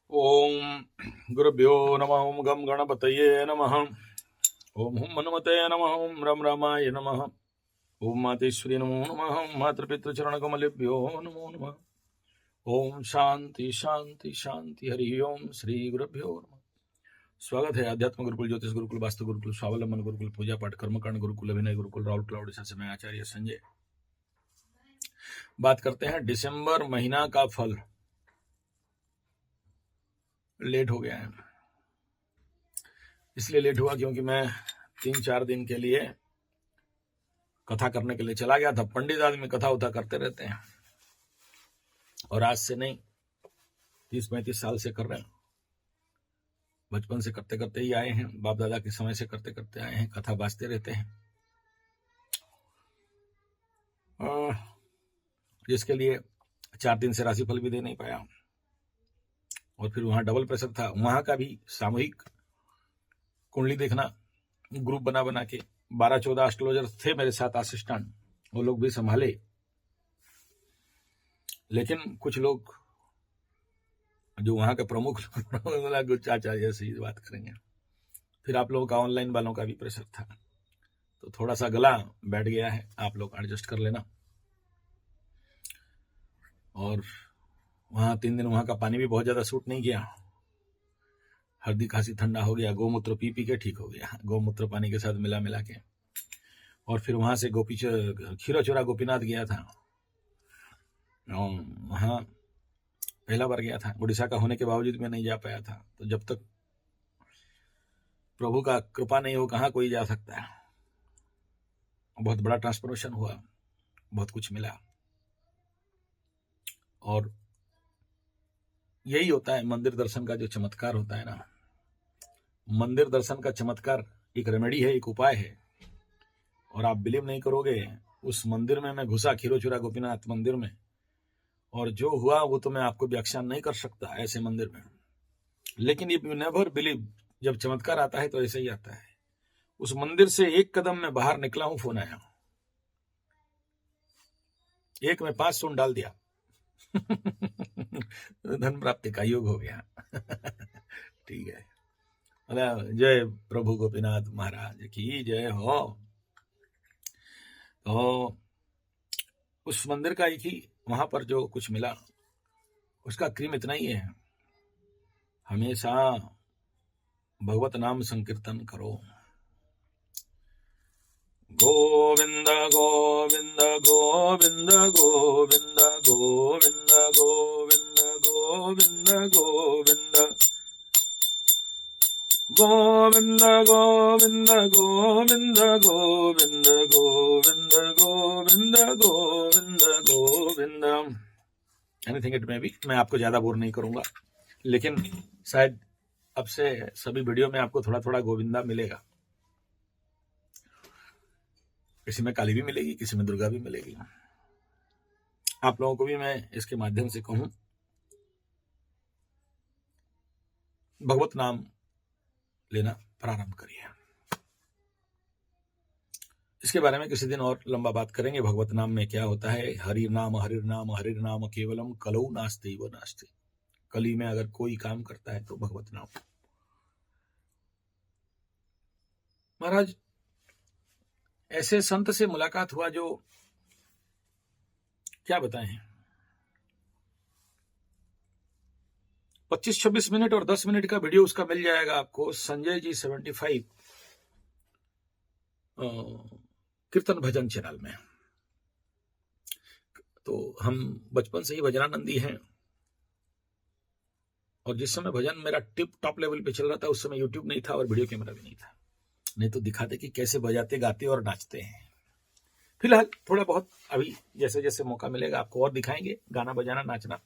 ओम गुरुभ्यो नमः। ओम गम गणपतये नमः। ओम हुम हनुमते नमः। ओम रम रामाय नमः। ओम मातेश्वरी नमो नमः। ओम मातृपितृचरणकमलेभ्यो नमो नमः। ओम शांति शांति शांति। हरि ओम श्री गुरुभ्यो नमः। स्वागत है अध्यात्म गुरुकुल, ज्योतिष गुरुकुल, वास्तु गुरुकुल, स्वावलंबन गुरुकुल, पूजा पाठ कर्मकांड गुरुकुल, अभिनय गुरुकुल, राहुल क्लाउड से मैं आचार्य संजय। बात करते हैं दिसंबर महीना का फल। लेट हो गया है, इसलिए लेट हुआ क्योंकि मैं 3-4 दिन के लिए कथा करने के लिए चला गया था। पंडित आदमी कथा उथा करते रहते हैं और आज से नहीं, 30-35 साल से कर रहे हैं। बचपन से करते करते ही आए हैं, बाप दादा के समय से करते करते आए हैं, कथा बाजते रहते हैं। जिसके लिए 4 दिन से राशिफल भी दे नहीं पाया, और फिर वहां डबल प्रेशर था। वहां का भी सामूहिक कुंडली देखना, ग्रुप बना बना के 12-14 एस्ट्रोलॉजर थे मेरे साथ असिस्टेंट, वो लोग भी संभाले। लेकिन कुछ लोग जो वहां के प्रमुख कुछ आचार्य से बात करेंगे। फिर आप लोगों का ऑनलाइन वालों का भी प्रेशर था, तो थोड़ा सा गला बैठ गया है, आप लोग एडजस्ट कर लेना। और वहां 3 दिन वहां का पानी भी बहुत ज्यादा सूट नहीं किया, हल्दी खांसी ठंडा हो गया, गोमूत्र पी पी के ठीक हो गया, गोमूत्र पानी के साथ मिला मिला के। और फिर वहां से खीराचोरा गोपीनाथ गया था। वहां पहला बार गया था, उड़ीसा का होने के बावजूद मैं नहीं जा पाया था। तो जब तक प्रभु का कृपा नहीं हो, कहाँ कोई जा सकता है। बहुत बड़ा ट्रांसफॉर्मेशन हुआ, बहुत कुछ मिला। और यही होता है मंदिर दर्शन का जो चमत्कार होता है ना। मंदिर दर्शन का चमत्कार एक रेमेडी है, एक उपाय है। और आप बिलीव नहीं करोगे, उस मंदिर में मैं घुसा, खीरोचुरा गोपीनाथ मंदिर में, और जो हुआ वो तो मैं आपको व्याख्यान नहीं कर सकता ऐसे मंदिर में। लेकिन यू नेवर बिलीव, जब चमत्कार आता है तो ऐसे ही आता है। उस मंदिर से एक कदम में बाहर निकला हूं, फोन आया, एक में 5 सोन डाल दिया। धन प्राप्ति का योग हो गया। ठीक है, जय प्रभु गोपीनाथ महाराज की जय हो। तो उस मंदिर का एक ही, वहां पर जो कुछ मिला उसका क्रीम इतना ही है, हमेशा भगवत नाम संकीर्तन करो। Govind Govind Govind Govind Govind Govind Govind Govind Govind Govind Govind Govind Govind Govind Govind Govind. Anything it may be. मैं आपको ज्यादा बोर नहीं करूंगा, लेकिन शायद अब से सभी वीडियो में आपको थोड़ा थोड़ा गोविंदा मिलेगा। किसी में काली भी मिलेगी, किसी में दुर्गा भी मिलेगी। आप लोगों को भी मैं इसके माध्यम से कहूं, भगवत नाम लेना प्रारंभ करिए। इसके बारे में किसी दिन और लंबा बात करेंगे, भगवत नाम में क्या होता है। हरि नाम केवलम कलौ नास्ति व नास्ति। कली में अगर कोई काम करता है तो भगवत नाम। महाराज, ऐसे संत से मुलाकात हुआ जो क्या बताएं, 25-26 मिनट और 10 मिनट का वीडियो उसका मिल जाएगा आपको, संजय जी 75 कीर्तन भजन चैनल में। तो हम बचपन से ही भजनानंदी हैं, और जिस समय भजन मेरा टिप टॉप लेवल पे चल रहा था, उस समय यूट्यूब नहीं था और वीडियो कैमरा भी नहीं था, नहीं तो दिखाते कि कैसे बजाते गाते और नाचते हैं। फिलहाल थोड़ा बहुत अभी जैसे जैसे मौका मिलेगा आपको और दिखाएंगे, गाना बजाना नाचना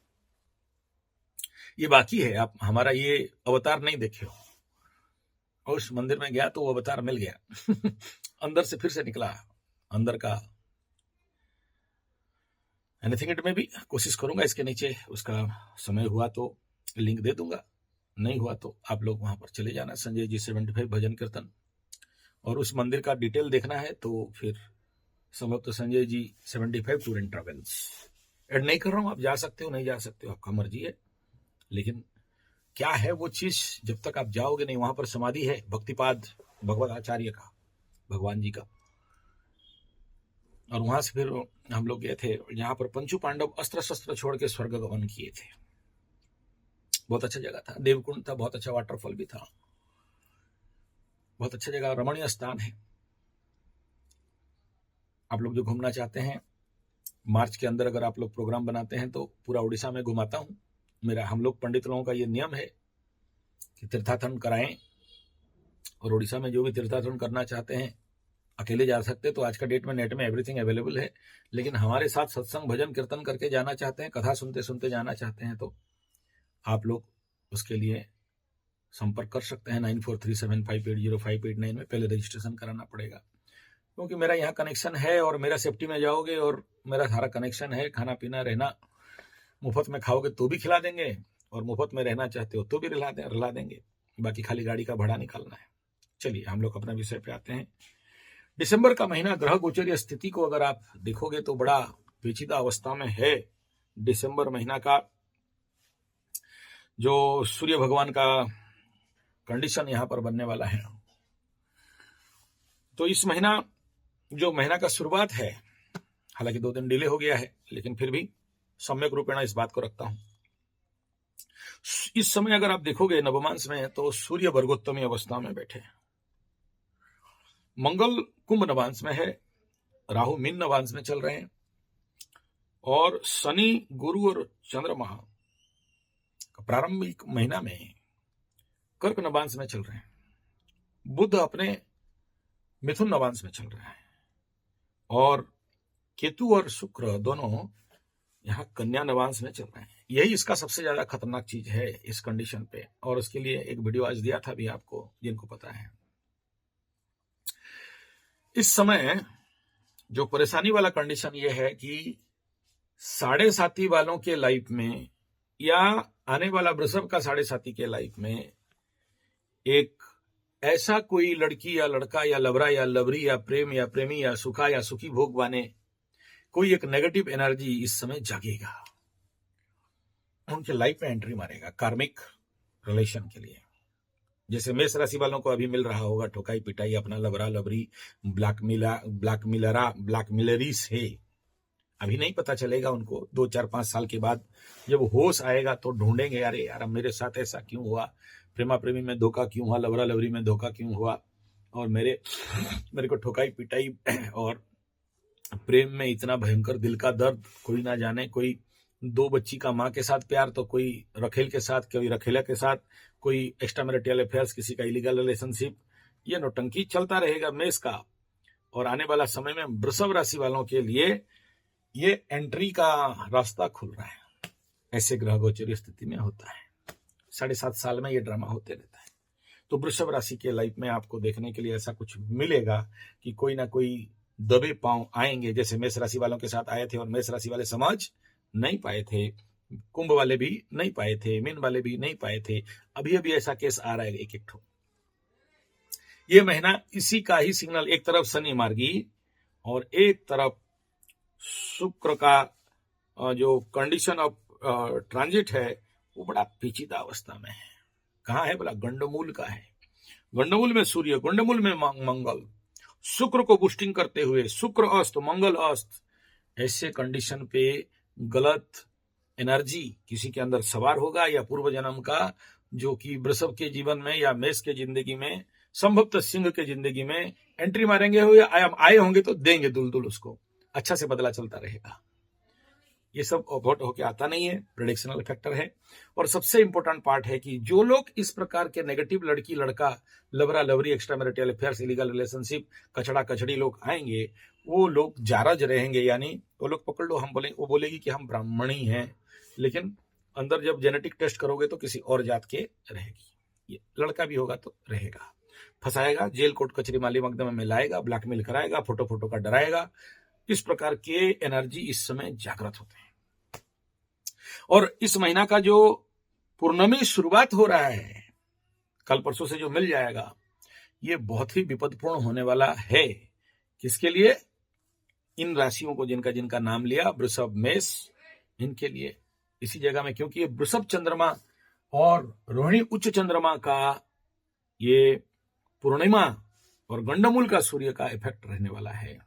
ये बाकी है। आप हमारा ये अवतार नहीं देखे हो, और उस मंदिर में गया तो वो अवतार मिल गया। अंदर से फिर से निकला, अंदर का एनीथिंग इट में भी कोशिश करूंगा। इसके नीचे उसका समय हुआ तो लिंक दे दूंगा, नहीं हुआ तो आप लोग वहां पर चले जाना, संजय जी 75 भजन कीर्तन। और उस मंदिर का डिटेल देखना है तो फिर संभव तो Sanjay ji 75 tour and travels add नहीं कर रहा हूं, आप जा सकते हो, नहीं जा सकते हो, आपका मर्जी है। लेकिन क्या है वो चीज, जब तक आप जाओगे नहीं। वहां पर समाधि है भक्तिपाद भगवत आचार्य का, भगवान जी का। और वहां से फिर हम लोग गए थे जहां पर पंचु पांडव अस्त्र शस्त्र छोड़ के स्वर्ग गमन किए थे। बहुत अच्छा जगह था, देवकुंड था, बहुत अच्छा वाटरफॉल भी था, बहुत अच्छा जगह, रमणीय स्थान है। आप लोग जो घूमना चाहते हैं, मार्च के अंदर अगर आप लोग प्रोग्राम बनाते हैं तो पूरा उड़ीसा में घुमाता हूं। हम लोग पंडित लोगों का ये नियम है कि तीर्थाटन कराएं, और उड़ीसा में जो भी तीर्थाटन करना चाहते हैं अकेले जा सकते हैं। तो आज का डेट में नेट में एवरीथिंग अवेलेबल है, लेकिन हमारे साथ सत्संग भजन कीर्तन करके जाना चाहते हैं, कथा सुनते सुनते जाना चाहते हैं, तो आप लोग उसके लिए संपर्क कर सकते हैं 9437580589 में। पहले रजिस्ट्रेशन कराना पड़ेगा, क्योंकि मेरा यहाँ कनेक्शन है और मेरा सेफ्टी में जाओगे और मेरा सारा कनेक्शन है। खाना पीना मुफ्त में खाओगे तो भी खिला देंगे, और मुफ्त में रहना चाहते हो तो भी रिला देंगे। बाकी खाली गाड़ी का भाड़ा निकालना है। चलिए हम लोग अपने विषय पे आते हैं। दिसंबर का महीना ग्रह गोचरीय स्थिति को अगर आप देखोगे तो बड़ा पेचीदा अवस्था में है। दिसंबर महीना का जो सूर्य भगवान का कंडीशन यहां पर बनने वाला है, तो इस महीना जो महीना का शुरुआत है, हालांकि 2 दिन डिले हो गया है, लेकिन फिर भी सम्यक रूपेण इस बात को रखता हूं। इस समय अगर आप देखोगे नवमांश में, तो सूर्य वर्गोत्तमी अवस्था में बैठे हैं, मंगल कुंभ नवांश में है, राहु मीन नवांश में चल रहे हैं, और शनि गुरु और चंद्रमा प्रारंभिक महीना में कर्क नवांश में चल रहे हैं, बुध अपने मिथुन नवांश में चल रहा है, और केतु और शुक्र दोनों यहाँ कन्या नवांश में चल रहे हैं। यही इसका सबसे ज्यादा खतरनाक चीज है इस कंडीशन पे, और उसके लिए एक वीडियो आज दिया था भी आपको, जिनको पता है। इस समय जो परेशानी वाला कंडीशन ये है कि 7.5 वालों के लाइफ में, या आने वाला वृषभ का 7.5 के लाइफ में, एक ऐसा कोई लड़की या लड़का या लवरा या लवरी या प्रेम या प्रेमी या सुखा या सुखी भोग बाने, कोई एक नेगेटिव एनर्जी इस समय जागेगा, उनके लाइफ में एंट्री मारेगा कार्मिक रिलेशन के लिए। जैसे मेष राशि वालों को अभी मिल रहा होगा ठोकाई पिटाई, अपना लवरा लवरी ब्लैकमिलरी से, अभी नहीं पता चलेगा उनको। 2 4 5 साल के बाद जब होश आएगा तो ढूंढेंगे, अरे यार मेरे साथ ऐसा क्यों हुआ, प्रेमा प्रेमी में धोखा क्यों हुआ, लवरा लवरी में धोखा क्यों हुआ, और मेरे को ठोकाई पिटाई और प्रेम में इतना भयंकर दिल का दर्द कोई ना जाने। कोई 2 बच्ची का माँ के साथ प्यार, तो कोई रखेल के साथ, कोई रखेला के साथ, कोई एक्स्ट्रा मैरिटल अफेयर्स, किसी का इलीगल रिलेशनशिप, ये नौटंकी चलता रहेगा मेष का। और आने वाला समय में वृषभ राशि वालों के लिए ये एंट्री का रास्ता खुल रहा है। ऐसे ग्रह गोचरीय स्थिति में होता है, 7.5 साल में ये ड्रामा होते रहता है। तो वृषभ राशि के लाइफ में आपको देखने के लिए ऐसा कुछ मिलेगा कि कोई ना कोई दबे पांव आएंगे, जैसे मेष राशि वालों के साथ आए थे, और मेष राशि वाले समझ नहीं पाए थे, कुंभ वाले भी नहीं पाए थे, मीन वाले भी नहीं पाए थे। अभी अभी ऐसा केस आ रहा है एक एक ठो। ये महीना इसी का ही सिग्नल, एक तरफ शनि मार्गी और एक तरफ शुक्र का जो कंडीशन ऑफ ट्रांजिट है वो बड़ा पेचीदा अवस्था में है। कहाँ है बोला, गंडमूल का है। गंडमूल में सूर्य, गंडमूल में मंगल, शुक्र को बूस्टिंग करते हुए शुक्र अस्त मंगल अस्त, ऐसे कंडीशन पे गलत एनर्जी किसी के अंदर सवार होगा, या पूर्व जन्म का जो कि वृषभ के जीवन में या मेष के जिंदगी में, संभवतः सिंह के जिंदगी में एंट्री मारेंगे हो, या आए होंगे तो देंगे दुल उसको, अच्छा से बदला चलता रहेगा। ये सब वोट होके आता नहीं है, प्रेडिक्शनल फैक्टर है। और सबसे इंपॉर्टेंट पार्ट है कि जो लोग इस प्रकार के नेगेटिव लड़की लड़का, लवरा लवरी, extra marital affairs, illegal relationship, कचड़ा कचड़ी लोग आएंगे, वो लोग जारज रहेंगे। यानी वो लोग पकड़ लो, वो बोलेगी कि हम ब्राह्मणी हैं, लेकिन अंदर जब जेनेटिक टेस्ट करोगे तो किसी और जात के रहेगी। ये लड़का भी होगा तो रहेगा, फंसाएगा, जेल कोर्ट कचरी माली मकदमे में लाएगा, ब्लैकमेल कराएगा, फोटो का डराएगा। इस प्रकार के एनर्जी इस समय जागृत होते हैं। और इस महीना का जो पूर्णमी शुरुआत हो रहा है, कल परसों से जो मिल जाएगा, ये बहुत ही विपदपूर्ण होने वाला है। किसके लिए? इन राशियों को जिनका जिनका नाम लिया, वृषभ मेष, इनके लिए इसी जगह में, क्योंकि ये वृषभ चंद्रमा और रोहिणी उच्च चंद्रमा का ये पूर्णिमा और गंडमूल का सूर्य का इफेक्ट रहने वाला है।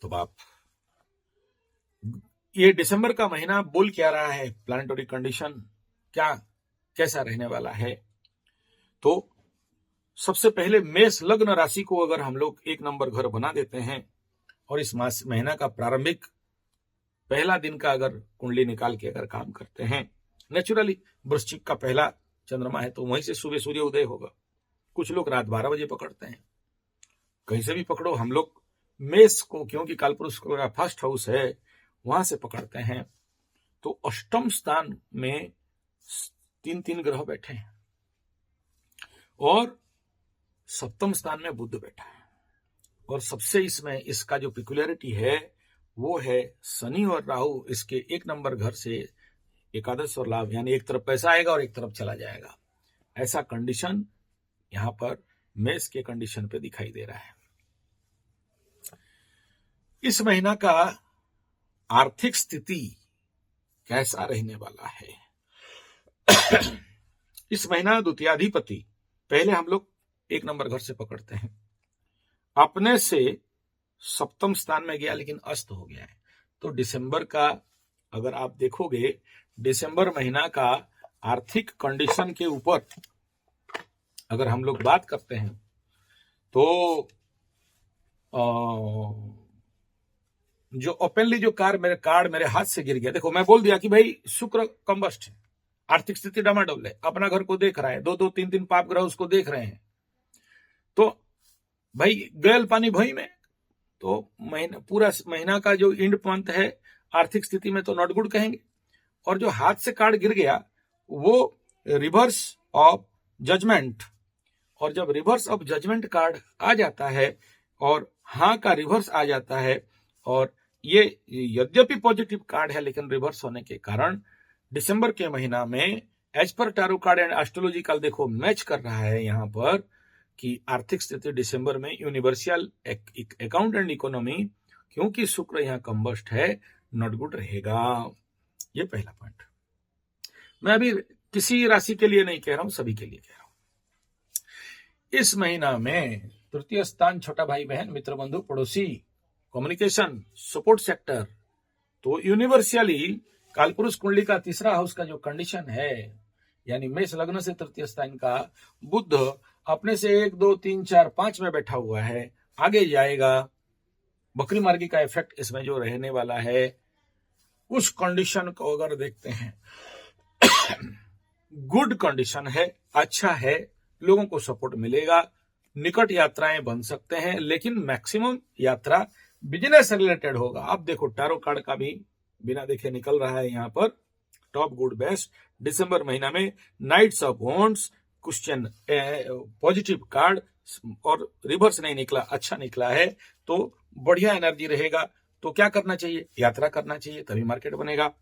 तो बाप, ये दिसंबर का महीना बोल क्या रहा है, प्लानिटरी कंडीशन क्या कैसा रहने वाला है? तो सबसे पहले मेष लग्न राशि को अगर हम लोग 1 नंबर घर बना देते हैं और इस महीना का प्रारंभिक पहला दिन का अगर कुंडली निकाल के अगर काम करते हैं, नेचुरली वृश्चिक का पहला चंद्रमा है तो वहीं से सुबह सूर्य उदय होगा। कुछ लोग रात 12 बजे पकड़ते हैं, कहीं से भी पकड़ो। हम लोग मेष को क्योंकि कालपुरुष का फर्स्ट हाउस है वहां से पकड़ते हैं। तो अष्टम स्थान में 3 ग्रह बैठे हैं और सप्तम स्थान में बुध बैठा है। और सबसे इसमें इसका जो पिक्युलरिटी है वो है शनि और राहु इसके 1 नंबर घर से एकादश और लाभ, यानी एक तरफ पैसा आएगा और एक तरफ चला जाएगा, ऐसा कंडीशन यहां पर मेष के कंडीशन पे दिखाई दे रहा है। इस महीना का आर्थिक स्थिति कैसा रहने वाला है? इस महीना द्वितीयाधिपति, पहले हम लोग 1 नंबर घर से पकड़ते हैं, अपने से सप्तम स्थान में गया लेकिन अस्त हो गया है। तो दिसंबर का अगर आप देखोगे, दिसंबर महीना का आर्थिक कंडीशन के ऊपर अगर हम लोग बात करते हैं तो जो ओपनली जो कार्ड मेरे हाथ से गिर गया, देखो मैं बोल दिया कि भाई शुक्र कंबस्ट है, आर्थिक स्थिति डामाडोल है, अपना घर को देख रहा है, 2-2, 3-3 पाप ग्रह उसको देख रहे हैं, तो भाई गयल पानी भई में। तो पूरा महीना का जो एंड मंथ है आर्थिक स्थिति में तो नॉट गुड कहेंगे। और जो हाथ से कार्ड गिर गया वो रिवर्स ऑफ जजमेंट, और जब रिवर्स ऑफ जजमेंट कार्ड आ जाता है और हाँ का रिवर्स आ जाता है, और ये यद्यपि पॉजिटिव कार्ड है लेकिन रिवर्स होने के कारण दिसंबर के महीना में as per tarot card and astrological देखो मैच कर रहा है यहाँ पर कि आर्थिक स्थिति दिसंबर में यूनिवर्सल अकाउंट एंड इकोनॉमी, क्योंकि शुक्र यहाँ कंबस्ट है, नॉट गुड रहेगा। ये पहला पॉइंट। मैं अभी किसी राशि के लिए नहीं कह रहा हूं, सभी के लिए कह रहा हूं। इस महीना में तृतीय स्थान छोटा भाई बहन मित्र बंधु पड़ोसी कम्युनिकेशन सपोर्ट सेक्टर, तो यूनिवर्सली कालपुरुष कुंडली का तीसरा हाउस का जो कंडीशन है, यानी मेष लग्न से तृतीय स्थान का बुध अपने से 1, 2, 3, 4, 5 में बैठा हुआ है, आगे जाएगा। बकरी मार्गी का इफेक्ट इसमें जो रहने वाला है, उस कंडीशन को अगर देखते हैं गुड कंडीशन है, अच्छा है, लोगों को सपोर्ट मिलेगा, निकट यात्राएं बन सकते हैं, लेकिन मैक्सिमम यात्रा बिजनेस रिलेटेड होगा। अब देखो टैरो कार्ड का भी बिना देखे निकल रहा है यहाँ पर, टॉप गुड बेस्ट। दिसंबर महीना में knights of wands, question positive card और रिवर्स नहीं निकला, अच्छा निकला है, तो बढ़िया एनर्जी रहेगा। तो क्या करना चाहिए? यात्रा करना चाहिए, तभी मार्केट बनेगा।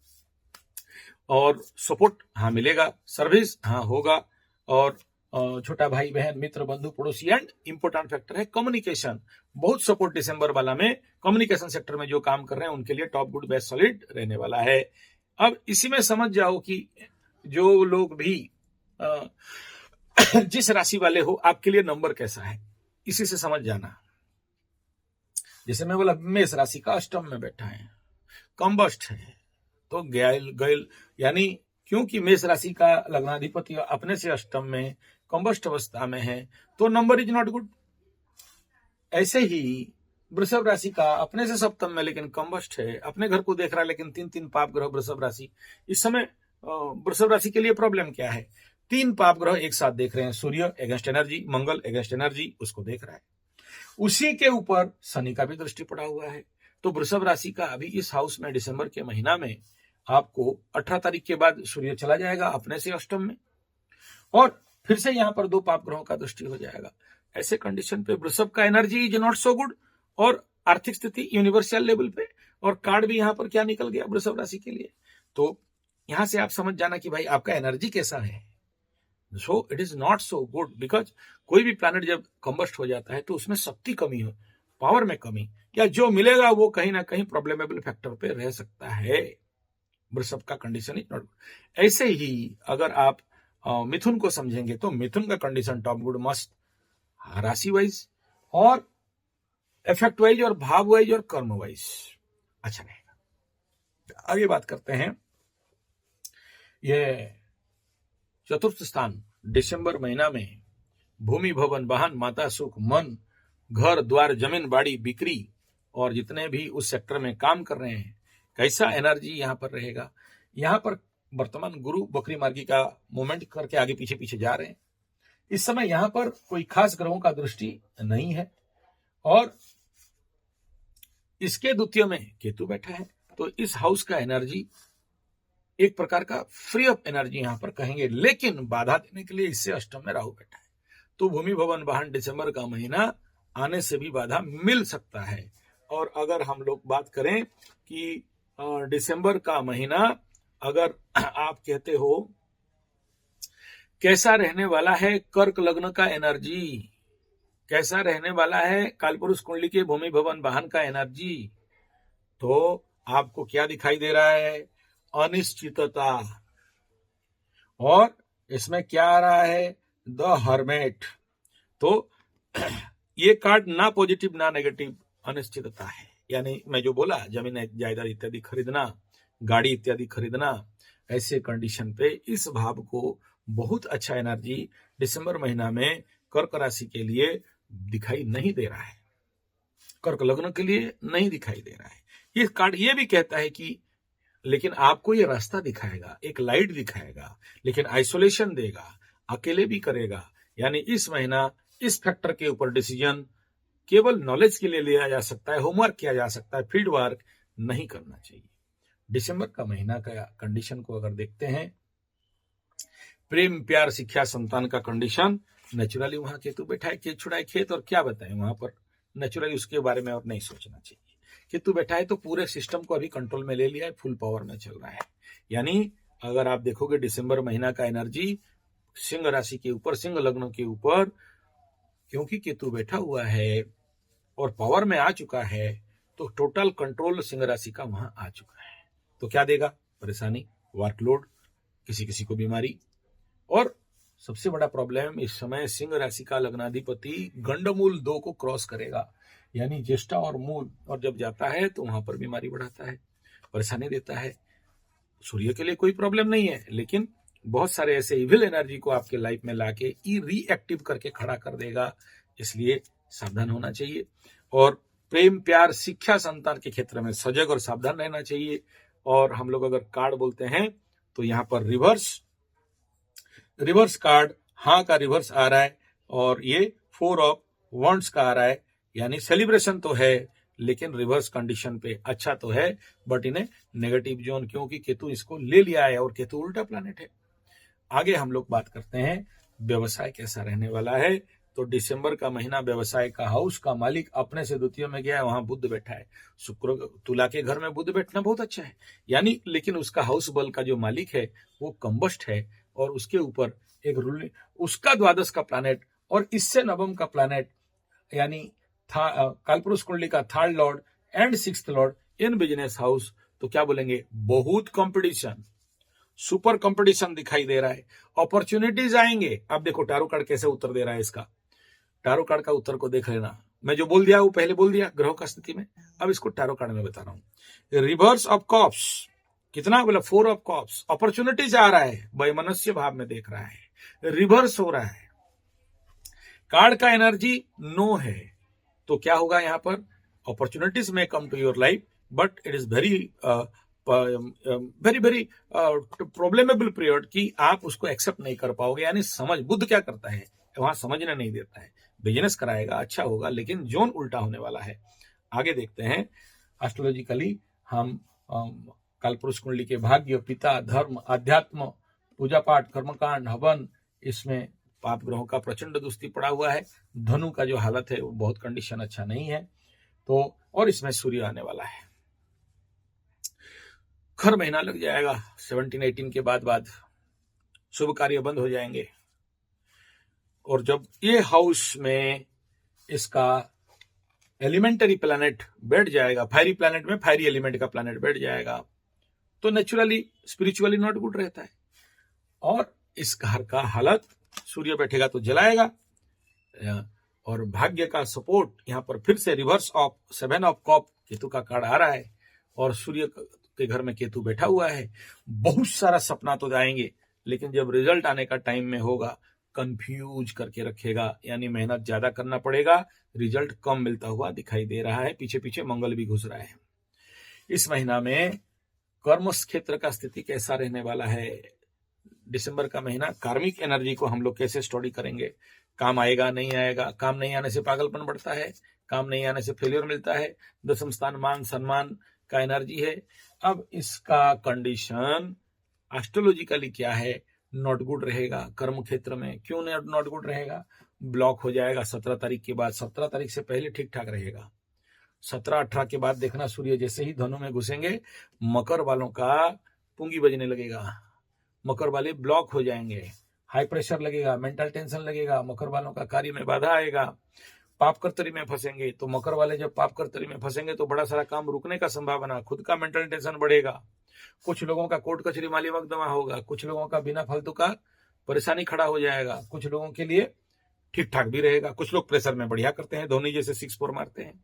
और सपोर्ट हाँ मिलेगा, सर्विस हाँ होगा, और छोटा भाई बहन मित्र बंधु पड़ोसी एंड इंपोर्टेंट फैक्टर है कम्युनिकेशन, बहुत सपोर्ट दिसंबर वाला में कम्युनिकेशन सेक्टर में जो काम कर रहे हैं उनके लिए टॉप गुड बेस्ट सॉलिड रहने वाला है। अब इसी में समझ जाओ कि जो लोग भी जिस राशि वाले हो आपके लिए नंबर कैसा है, इसी से समझ जाना। जैसे मैं बोला मेष राशि का अष्टम में बैठा है, कंबस्ट है, तो गैल यानी क्योंकि मेष राशि का लग्नाधिपति अपने से अष्टम में कंबस्ट अवस्था में है तो नंबर इज नॉट गुड। ऐसे ही वृषभ राशि का अपने से सप्तम में लेकिन कंबस्ट है, अपने घर को देख रहा है लेकिन 3-3 पाप ग्रह वृषभ राशि। इस समय वृषभ राशि के लिए प्रॉब्लम क्या है? 3 पाप ग्रह एक साथ देख रहे हैं, सूर्य एगेंस्ट एनर्जी, मंगल एगेंस्ट एनर्जी, उसको देख रहा है, उसी के ऊपर शनि का भी दृष्टि पड़ा हुआ है। तो वृषभ राशि का अभी इस हाउस में दिसंबर के महीना में आपको 18 तारीख के बाद सूर्य चला जाएगा अपने से अष्टम में, और फिर से यहाँ पर 2 पाप ग्रहों का दृष्टि हो जाएगा। ऐसे कंडीशन पे वृषभ का energy is not so good, और आर्थिक स्थिति यूनिवर्सल लेवल पे, और कार्ड भी यहाँ पर क्या निकल गया वृषभ राशि के लिए। तो यहां से आप समझ जाना कि भाई आपका एनर्जी कैसा है। So it is not so good, because कोई भी प्लैनेट जब कंबस्ट हो जाता है तो उसमें शक्ति कमी हो, पावर में कमी, या जो मिलेगा वो कहीं ना कहीं प्रॉब्लमेबल फैक्टर पे रह सकता है। वृषभ का कंडीशन इज नॉट गुड। ऐसे ही अगर आप मिथुन को समझेंगे तो मिथुन का कंडीशन टॉप गुड मस्ट राशि वाइज और इफेक्ट वाइज और भाव वाइज और कर्म वाइज अच्छा रहेगा। आगे बात करते हैं, ये चतुर्थ स्थान दिसंबर महीना में भूमि भवन वाहन माता सुख मन घर द्वार जमीन बाड़ी बिक्री और जितने भी उस सेक्टर में काम कर रहे हैं कैसा एनर्जी यहाँ पर रहेगा। यहाँ पर वर्तमान गुरु बकरी मार्गी का मूवमेंट करके आगे पीछे पीछे जा रहे हैं। इस समय यहाँ पर कोई खास ग्रहों का दृष्टि नहीं है और इसके द्वितीय में केतु बैठा है, तो इस हाउस का एनर्जी एक प्रकार का फ्री ऑफ एनर्जी यहाँ पर कहेंगे, लेकिन बाधा देने के लिए इससे अष्टम में राहु बैठा है, तो भूमि भवन वाहन दिसंबर का महीना आने से भी बाधा मिल सकता है। और अगर हम लोग बात करें कि दिसंबर का महीना अगर आप कहते हो कैसा रहने वाला है, कर्क लग्न का एनर्जी कैसा रहने वाला है, कालपुरुष कुंडली के भूमि भवन वाहन का एनर्जी, तो आपको क्या दिखाई दे रहा है, अनिश्चितता। और इसमें क्या आ रहा है, द हर्मेट। तो ये कार्ड ना पॉजिटिव ना नेगेटिव, अनिश्चितता है। यानी मैं जो बोला जमीन जायदाद इत्यादि खरीदना, गाड़ी इत्यादि खरीदना, ऐसे कंडीशन पे इस भाव को बहुत अच्छा एनर्जी दिसंबर महीना में कर्क राशि के लिए दिखाई नहीं दे रहा है, कर्क लग्न के लिए नहीं दिखाई दे रहा है। ये कार्ड ये भी कहता है कि लेकिन आपको ये रास्ता दिखाएगा, एक लाइट दिखाएगा, लेकिन आइसोलेशन देगा, अकेले भी करेगा। यानी इस महीना इस फैक्टर के ऊपर डिसीजन केवल नॉलेज के लिए लिया जा सकता है, होमवर्क किया जा सकता है, फील्ड वर्क नहीं करना चाहिए। दिसंबर का महीना का कंडीशन को अगर देखते हैं, प्रेम प्यार शिक्षा संतान का कंडीशन, नेचुरली वहां केतु बैठा है, खेत छुड़ाए खेत, और क्या बताएं वहां पर नेचुरली उसके बारे में और नहीं सोचना चाहिए। केतु बैठा है तो पूरे सिस्टम को अभी कंट्रोल में ले लिया है, फुल पावर में चल रहा है। यानी अगर आप देखोगे दिसंबर महीना का एनर्जी सिंह राशि के ऊपर, सिंह लग्न के ऊपर, क्योंकि केतु बैठा हुआ है और पावर में आ चुका है, तो टोटल कंट्रोल सिंह राशि का वहां आ चुका है। तो क्या देगा, परेशानी, वर्कलोड, किसी किसी को बीमारी, और सबसे बड़ा प्रॉब्लम इस समय सिंह राशि का लग्नाधिपति गंडमूल 2 को क्रॉस करेगा, यानी ज्येष्ठा और मूल, और जब जाता है तो वहां पर बीमारी बढ़ाता है, परेशानी देता है। सूर्य के लिए कोई प्रॉब्लम नहीं है, लेकिन बहुत सारे ऐसे इविल एनर्जी को आपके लाइफ में लाके रीएक्टिव करके खड़ा कर देगा, इसलिए सावधान होना चाहिए। और प्रेम प्यार शिक्षा संतान के क्षेत्र में सजग और सावधान रहना चाहिए। और हम लोग अगर कार्ड बोलते हैं तो यहाँ पर रिवर्स कार्ड हाँ का रिवर्स आ रहा है, और ये 4 ऑफ वॉन्ड्स का आ रहा है, यानी सेलिब्रेशन तो है लेकिन रिवर्स कंडीशन पे। अच्छा तो है बट इन्हें नेगेटिव जोन, क्योंकि केतु इसको ले लिया है और केतु उल्टा प्लैनेट है। आगे हम लोग बात करते हैं व्यवसाय कैसा रहने वाला है। तो दिसंबर का महीना व्यवसाय का हाउस का मालिक अपने से द्वितीय में गया है, वहां बुध बैठा है। शुक्र तुला के घर में बुध बैठना बहुत अच्छा है, यानी लेकिन उसका हाउस बल का जो मालिक है वो कंबस्ट है, और उसके ऊपर एक रूल उसका द्वादश का प्लैनेट और इससे नवम का प्लैनेट, यानी कालपुरुष कुंडली का 3rd Lord and 6th Lord in business house. तो क्या बोलेंगे, बहुत कंपटीशन, सुपर कंपटीशन दिखाई दे रहा है, अपॉर्चुनिटीज आएंगे। अब देखो टैरो कार्ड कैसे उत्तर दे रहा है इसका, टैरो कार्ड का उत्तर को देख लेना। मैं जो बोल दिया वो पहले बोल दिया ग्रहों का स्थिति में, अब इसको टैरो कार्ड में बता रहा हूं। रिवर्स ऑफ कॉप्स कितना बोला, 4 ऑफ कॉप्स, अपॉर्चुनिटीज आ रहा है, वैमनस्य भाव में देख रहा है, रिवर्स हो रहा है। कार्ड का एनर्जी नो है, तो क्या होगा यहाँ पर, अपॉर्चुनिटीज में come to your life, but it is very very problemable period कि आप उसको एक्सेप्ट नहीं कर पाओगे। यानी समझ, बुद्ध क्या करता है वहां, समझने नहीं देता है, बिजनेस कराएगा, अच्छा होगा, लेकिन जोन उल्टा होने वाला है। आगे देखते हैं एस्ट्रोलॉजिकली हम कालपुरुष कुंडली के भाग्य, पिता, धर्म, अध्यात्म, पूजा पाठ, कर्मकांड, हवन, इसमें पाप ग्रहों का प्रचंड दुस्ती पड़ा हुआ है। धनु का जो हालत है वो बहुत कंडीशन अच्छा नहीं है, तो और इसमें सूर्य आने वाला है। खर महीना लग जाएगा, 17-18 के बाद शुभ कार्य बंद हो जाएंगे। और जब ये हाउस में इसका एलिमेंटरी प्लैनेट बैठ जाएगा, फायरी प्लैनेट में फायरी एलिमेंट का प्लैनेट बैठ जाएगा, तो नेचुरली स्पिरिचुअली नॉट गुड रहता है। और इस घर का हालत, सूर्य बैठेगा तो जलाएगा, और भाग्य का सपोर्ट यहाँ पर फिर से reverse of 7 of cup Ketu का कार्ड आ रहा है, और सूर्य के घर में केतु बैठा हुआ है। बहुत सारा सपना तो जाएंगे, लेकिन जब रिजल्ट आने का टाइम में होगा कंफ्यूज करके रखेगा, यानी मेहनत ज्यादा करना पड़ेगा, रिजल्ट कम मिलता हुआ दिखाई दे रहा है। पीछे पीछे मंगल भी घुस रहा है। इस महीना में कर्म क्षेत्र का स्थिति कैसा रहने वाला है? दिसंबर का महीना कार्मिक एनर्जी को हम लोग कैसे स्टडी करेंगे? काम आएगा नहीं आएगा? काम नहीं आने से पागलपन बढ़ता है, काम नहीं आने से फेलियर मिलता है। दसम स्थान मान सम्मान का एनर्जी है। अब इसका कंडीशन एस्ट्रोलॉजिकली क्या है? नॉट गुड रहेगा। कर्म क्षेत्र में क्यों नॉट गुड रहेगा? ब्लॉक हो जाएगा 17 तारीख के बाद। 17 तारीख से पहले ठीक ठाक रहेगा। 17-18 के बाद देखना, सूर्य जैसे ही धनु में घुसेंगे, मकर वालों का पुंगी बजने लगेगा, मकर वाले ब्लॉक हो जाएंगे, हाई प्रेशर लगेगा, मेंटल टेंशन लगेगा, मकर वालों का कार्य में बाधा आएगा, पाप कर्तरी में फंसेंगे। तो मकर वाले जब पाप कर्तरी में फंसेंगे तो बड़ा सारा काम रुकने का संभावना, खुद का मेंटल टेंशन बढ़ेगा, कुछ लोगों का कोर्ट कचहरी माली मकदमा होगा, कुछ लोगों का बिना फालतू का परेशानी खड़ा हो जाएगा, कुछ लोगों के लिए ठीक ठाक भी रहेगा। कुछ लोग प्रेशर में बढ़िया करते हैं, धोनी जैसे 6-4 मारते हैं।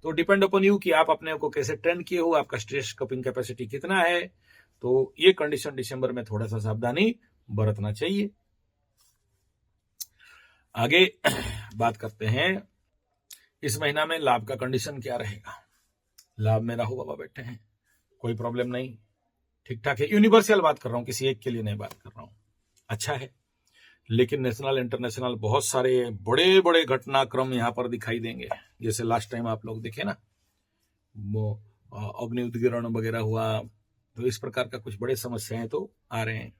तो डिपेंड अपॉन यू कि आप अपने को कैसे ट्रेन किए हो, आपका स्ट्रेस कपिंग कैपेसिटी कितना है। तो ये कंडीशन दिसंबर में थोड़ा सा सावधानी बरतना चाहिए। आगे बात करते हैं, इस महीना में लाभ का कंडीशन क्या रहेगा? लाभ में राहु बाबा बैठे हैं, कोई प्रॉब्लम नहीं, ठीक ठाक है। यूनिवर्सल बात कर रहा हूं, किसी एक के लिए नहीं बात कर रहा हूं। अच्छा है, लेकिन नेशनल इंटरनेशनल बहुत सारे बड़े बड़े घटनाक्रम यहाँ पर दिखाई देंगे। जैसे लास्ट टाइम आप लोग देखे ना, वो अग्नि उद्गिरण वगैरह हुआ, तो इस प्रकार का कुछ बड़े समस्याएं तो आ रहे हैं,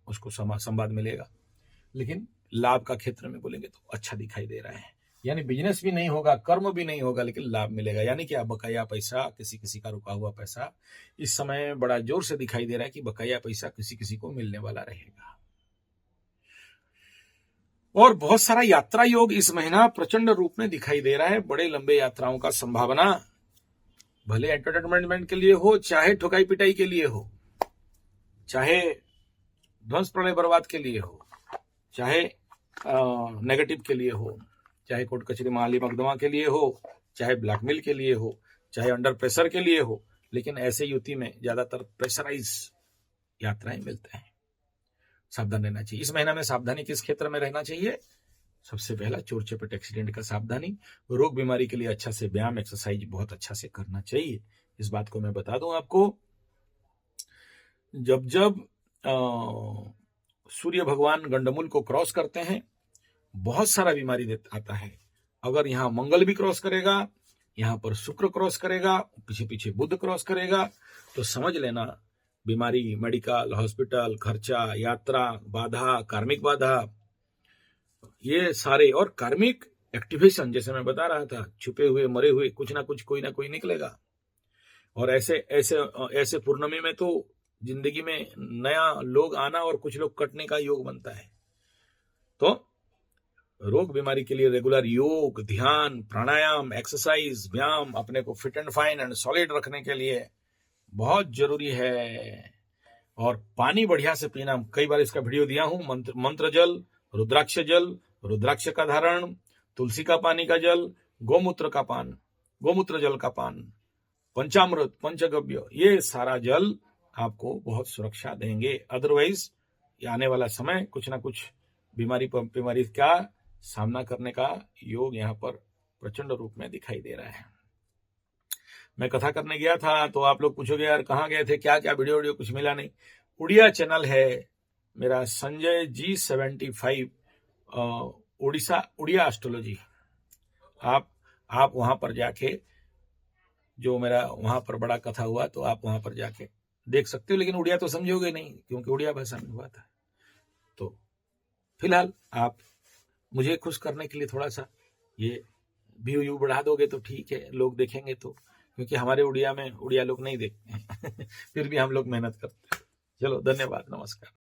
उसको संवाद मिलेगा। लेकिन लाभ का क्षेत्र में बोलेंगे तो अच्छा दिखाई दे रहा है, यानी बिजनेस भी नहीं होगा, कर्म भी नहीं होगा, लेकिन लाभ मिलेगा। यानी कि बकाया पैसा, किसी किसी का रुका हुआ पैसा इस समय बड़ा जोर से दिखाई दे रहा है कि बकाया पैसा किसी किसी को मिलने वाला रहेगा। और बहुत सारा यात्रा योग इस महीना प्रचंड रूप में दिखाई दे रहा है। बड़े लंबे यात्राओं का संभावना, भले एंटरटेनमेंट के लिए हो, चाहे ठुकाई पिटाई के लिए हो, चाहे ध्वंस प्रलय बर्बाद के लिए हो, चाहे नेगेटिव के लिए हो, चाहे कोर्ट कचहरी माली मकदमा के लिए हो, चाहे ब्लैकमेल के लिए हो, चाहे अंडर प्रेशर के लिए हो, लेकिन ऐसे युति में ज्यादातर प्रेशराइज यात्राएं मिलते हैं। सावधान रहना चाहिए। इस महीना में सावधानी किस क्षेत्र में रहना चाहिए? सबसे पहला चोर चपेट एक्सीडेंट का सावधानी। रोग बीमारी के लिए अच्छा से व्यायाम एक्सरसाइज बहुत अच्छा से करना चाहिए। इस बात को मैं बता दूं आपको, जब जब सूर्य भगवान गंडमूल को क्रॉस करते हैं, बहुत सारा बीमारी आता है। अगर यहाँ मंगल भी क्रॉस करेगा, यहाँ पर शुक्र क्रॉस करेगा, पीछे पीछे बुध क्रॉस करेगा, तो समझ लेना बीमारी, मेडिकल, हॉस्पिटल, खर्चा, यात्रा, बाधा, कार्मिक बाधा, ये सारे, और कार्मिक एक्टिवेशन, जैसे मैं बता रहा था, छुपे हुए मरे हुए कुछ ना कुछ कोई ना कोई निकलेगा। और ऐसे ऐसे ऐसे पूर्णिमा में तो जिंदगी में नया लोग आना और कुछ लोग कटने का योग बनता है। तो रोग बीमारी के लिए रेगुलर योग, ध्यान, प्राणायाम, एक्सरसाइज, व्यायाम अपने को fit and fine and solid रखने के लिए बहुत जरूरी है। और पानी बढ़िया से पीना, कई बार इसका वीडियो दिया हूं। मंत्र जल, रुद्राक्ष जल, रुद्राक्ष का धारण, तुलसी का पानी का जल, गोमूत्र का पान, गोमूत्र जल का पान, पंचामृत, पंचगव्य, ये सारा जल आपको बहुत सुरक्षा देंगे। अदरवाइज आने वाला समय कुछ ना कुछ बीमारी का सामना करने का योग यहाँ पर प्रचंड रूप में दिखाई दे रहा है। मैं कथा करने गया था तो आप लोग पूछोगे यार कहाँ गए थे, क्या क्या वीडियो, कुछ मिला नहीं। उड़िया चैनल है मेरा, संजय G75 उड़िया एस्ट्रोलॉजी। आप वहां पर जाके, जो मेरा वहां पर बड़ा कथा हुआ, तो आप वहां पर जाके देख सकते हो। लेकिन उड़िया तो समझोगे नहीं, क्योंकि उड़िया भाषा में हुआ था। तो फिलहाल आप मुझे खुश करने के लिए थोड़ा सा ये व्यू बढ़ा दोगे तो ठीक है, लोग देखेंगे तो, क्योंकि हमारे उड़िया में उड़िया लोग नहीं देखते हैं फिर भी हम लोग मेहनत करते हैं। चलो, धन्यवाद, नमस्कार।